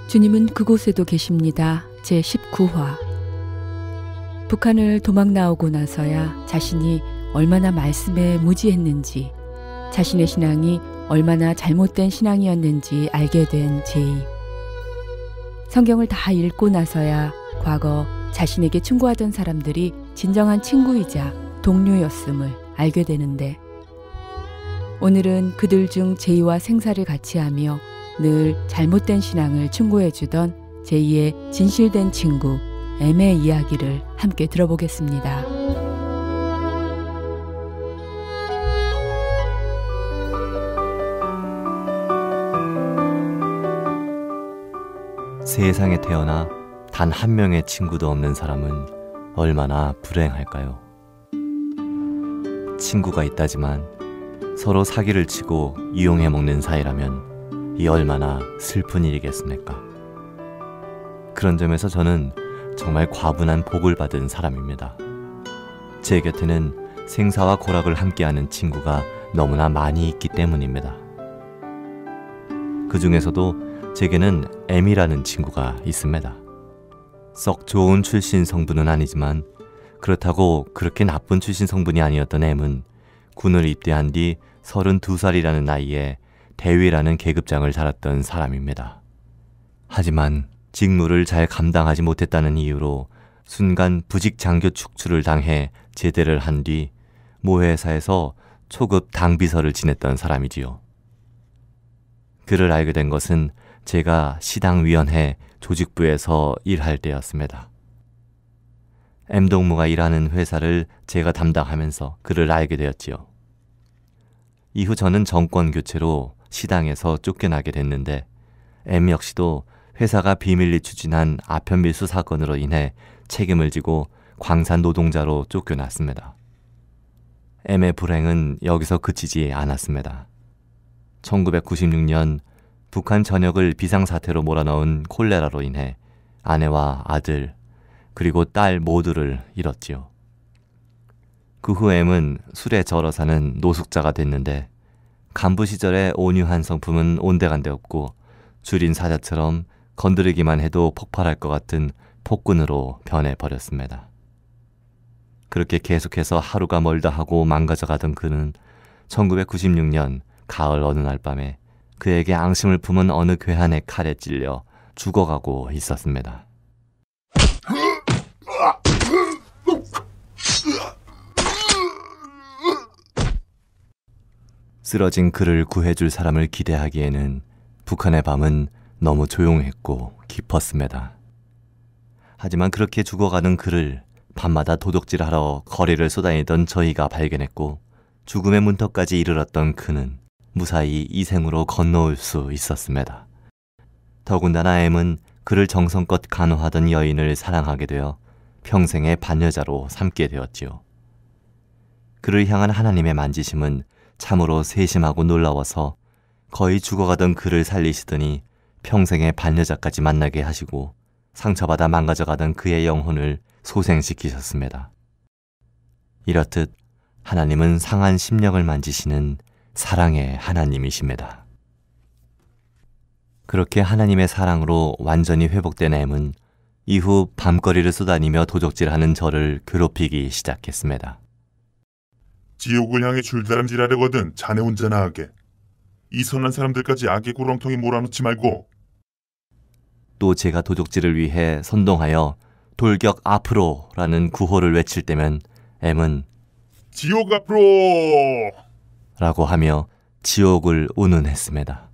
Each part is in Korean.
주님은 그곳에도 계십니다. 제19화. 북한을 도망 나오고 나서야 자신이 얼마나 말씀에 무지했는지, 자신의 신앙이 얼마나 잘못된 신앙이었는지 알게 된 제이. 성경을 다 읽고 나서야 과거 자신에게 충고하던 사람들이 진정한 친구이자 동료였음을 알게 되는데, 오늘은 그들 중 제이와 생사를 같이 하며 늘 잘못된 신앙을 충고해주던 제이의 진실된 친구 M의 이야기를 함께 들어보겠습니다. 세상에 태어나 단 한 명의 친구도 없는 사람은 얼마나 불행할까요? 친구가 있다지만 서로 사기를 치고 이용해 먹는 사이라면 이 얼마나 슬픈 일이겠습니까? 그런 점에서 저는 정말 과분한 복을 받은 사람입니다. 제 곁에는 생사와 고락을 함께하는 친구가 너무나 많이 있기 때문입니다. 그 중에서도 제게는 M이라는 친구가 있습니다. 썩 좋은 출신 성분은 아니지만 그렇다고 그렇게 나쁜 출신 성분이 아니었던 M은 군을 입대한 뒤 32살이라는 나이에 대위라는 계급장을 달았던 사람입니다. 하지만 직무를 잘 감당하지 못했다는 이유로 순간 부직 장교 축출을 당해 제대를 한 뒤 모 회사에서 초급 당비서를 지냈던 사람이지요. 그를 알게 된 것은 제가 시당위원회 조직부에서 일할 때였습니다. M동무가 일하는 회사를 제가 담당하면서 그를 알게 되었지요. 이후 저는 정권 교체로 시당에서 쫓겨나게 됐는데, M 역시도 회사가 비밀리 추진한 아편밀수 사건으로 인해 책임을 지고 광산 노동자로 쫓겨났습니다. M의 불행은 여기서 그치지 않았습니다. 1996년 북한 전역을 비상사태로 몰아넣은 콜레라로 인해 아내와 아들 그리고 딸 모두를 잃었지요. 그 후 M은 술에 절어 사는 노숙자가 됐는데, 간부 시절의 온유한 성품은 온데간데 없고 줄인 사자처럼 건드리기만 해도 폭발할 것 같은 폭군으로 변해버렸습니다. 그렇게 계속해서 하루가 멀다 하고 망가져가던 그는 1996년 가을 어느 날 밤에 그에게 앙심을 품은 어느 괴한의 칼에 찔려 죽어가고 있었습니다. 쓰러진 그를 구해줄 사람을 기대하기에는 북한의 밤은 너무 조용했고 깊었습니다. 하지만 그렇게 죽어가는 그를 밤마다 도둑질하러 거리를 쏘다니던 저희가 발견했고, 죽음의 문턱까지 이르렀던 그는 무사히 이 생으로 건너올 수 있었습니다. 더군다나 M은 그를 정성껏 간호하던 여인을 사랑하게 되어 평생의 반여자로 삼게 되었지요. 그를 향한 하나님의 만지심은 참으로 세심하고 놀라워서 거의 죽어가던 그를 살리시더니 평생의 반여자까지 만나게 하시고 상처받아 망가져가던 그의 영혼을 소생시키셨습니다. 이렇듯 하나님은 상한 심령을 만지시는 사랑의 하나님이십니다. 그렇게 하나님의 사랑으로 완전히 회복된 M은 이후 밤거리를 쏘다니며 도적질하는 저를 괴롭히기 시작했습니다. 지옥을 향해 줄다름질하려거든 자네 혼자 나가게. 이 선한 사람들까지 악의 구렁텅이 몰아넣지 말고. 또 제가 도적질을 위해 선동하여 돌격 앞으로라는 구호를 외칠 때면 M은 지옥 앞으로! 라고 하며 지옥을 운운했습니다.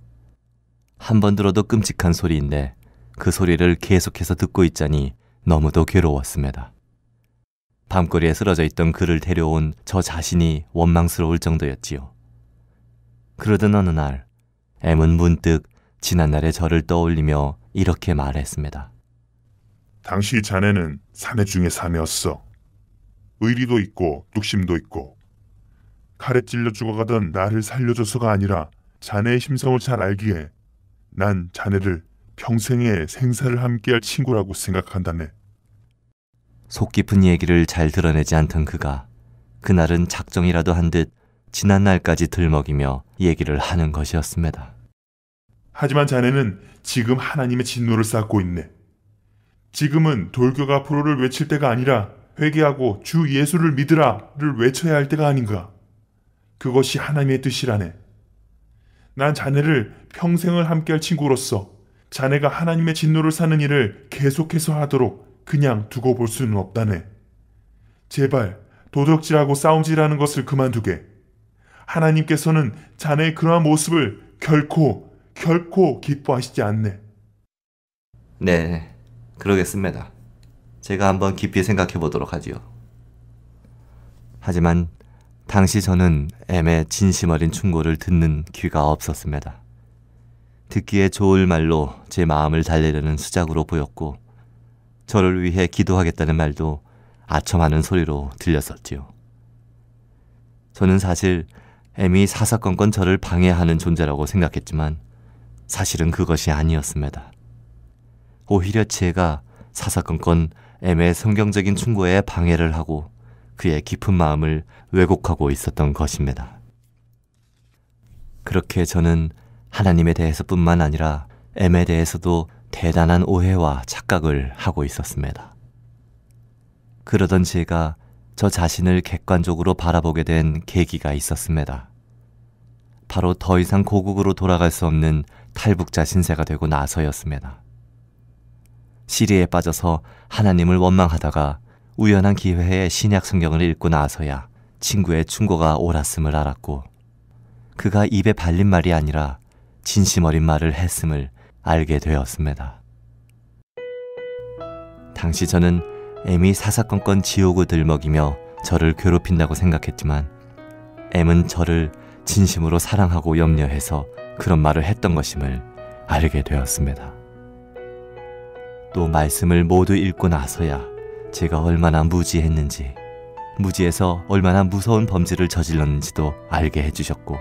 한 번 들어도 끔찍한 소리인데 그 소리를 계속해서 듣고 있자니 너무도 괴로웠습니다. 밤거리에 쓰러져 있던 그를 데려온 저 자신이 원망스러울 정도였지요. 그러던 어느 날 M은 문득 지난날의 저를 떠올리며 이렇게 말했습니다. 당시 자네는 사내 중에 사내였어. 의리도 있고 뚝심도 있고. 칼에 찔려 죽어가던 나를 살려줘서가 아니라 자네의 심성을 잘 알기에 난 자네를 평생의 생사를 함께할 친구라고 생각한다네. 속 깊은 얘기를 잘 드러내지 않던 그가 그날은 작정이라도 한 듯 지난날까지 들먹이며 얘기를 하는 것이었습니다. 하지만 자네는 지금 하나님의 진노를 쌓고 있네. 지금은 돌격 앞으로를 외칠 때가 아니라 회개하고 주 예수를 믿으라를 외쳐야 할 때가 아닌가. 그것이 하나님의 뜻이라네. 난 자네를 평생을 함께할 친구로서 자네가 하나님의 진노를 사는 일을 계속해서 하도록 그냥 두고 볼 수는 없다네. 제발 도덕질하고 싸움질하는 것을 그만두게. 하나님께서는 자네의 그러한 모습을 결코 기뻐하시지 않네. 네, 그러겠습니다. 제가 한번 깊이 생각해 보도록 하지요. 하지만 당시 저는 M의 진심 어린 충고를 듣는 귀가 없었습니다. 듣기에 좋을 말로 제 마음을 달래려는 수작으로 보였고 저를 위해 기도하겠다는 말도 아첨하는 소리로 들렸었지요. 저는 사실 M이 사사건건 저를 방해하는 존재라고 생각했지만 사실은 그것이 아니었습니다. 오히려 제가 사사건건 M의 성경적인 충고에 방해를 하고 그의 깊은 마음을 왜곡하고 있었던 것입니다. 그렇게 저는 하나님에 대해서뿐만 아니라 M에 대해서도 대단한 오해와 착각을 하고 있었습니다. 그러던 제가 저 자신을 객관적으로 바라보게 된 계기가 있었습니다. 바로 더 이상 고국으로 돌아갈 수 없는 탈북자 신세가 되고 나서였습니다. 시리에 빠져서 하나님을 원망하다가 우연한 기회에 신약 성경을 읽고 나서야 친구의 충고가 옳았음을 알았고 그가 입에 발린 말이 아니라 진심 어린 말을 했음을 알게 되었습니다. 당시 저는 M이 사사건건 지옥을 들먹이며 저를 괴롭힌다고 생각했지만 M은 저를 진심으로 사랑하고 염려해서 그런 말을 했던 것임을 알게 되었습니다. 또 말씀을 모두 읽고 나서야 제가 얼마나 무지했는지, 무지해서 얼마나 무서운 범죄를 저질렀는지도 알게 해주셨고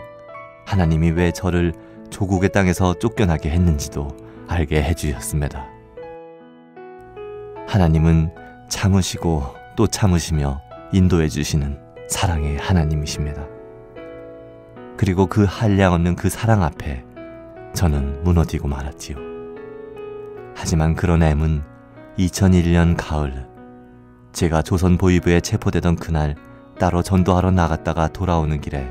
하나님이 왜 저를 조국의 땅에서 쫓겨나게 했는지도 알게 해주셨습니다. 하나님은 참으시고 또 참으시며 인도해 주시는 사랑의 하나님이십니다. 그리고 그 한량없는 그 사랑 앞에 저는 무너지고 말았지요. 하지만 그런 M은 2001년 가을 제가 조선 보위부에 체포되던 그날 따로 전도하러 나갔다가 돌아오는 길에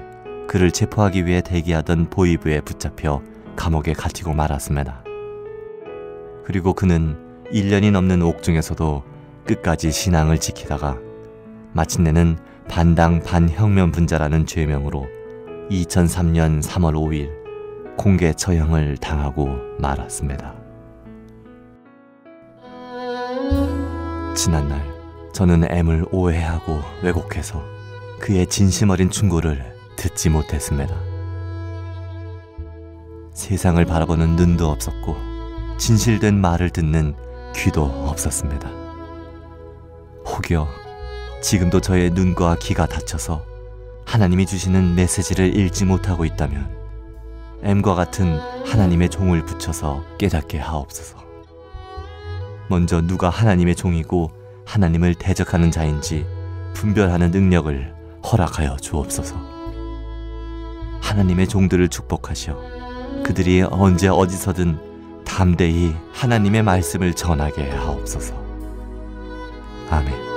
그를 체포하기 위해 대기하던 보위부에 붙잡혀 감옥에 갇히고 말았습니다. 그리고 그는 1년이 넘는 옥중에서도 끝까지 신앙을 지키다가 마침내는 반당 반혁명 분자라는 죄명으로 2003년 3월 5일 공개 처형을 당하고 말았습니다. 지난날 저는 M을 오해하고 왜곡해서 그의 진심 어린 충고를 듣지 못했습니다. 세상을 바라보는 눈도 없었고 진실된 말을 듣는 귀도 없었습니다. 혹여 지금도 저의 눈과 귀가 닫혀서 하나님이 주시는 메시지를 읽지 못하고 있다면 M과 같은 하나님의 종을 붙여서 깨닫게 하옵소서. 먼저 누가 하나님의 종이고 하나님을 대적하는 자인지 분별하는 능력을 허락하여 주옵소서. 하나님의 종들을 축복하시어 그들이 언제 어디서든 담대히 하나님의 말씀을 전하게 하옵소서. 아멘.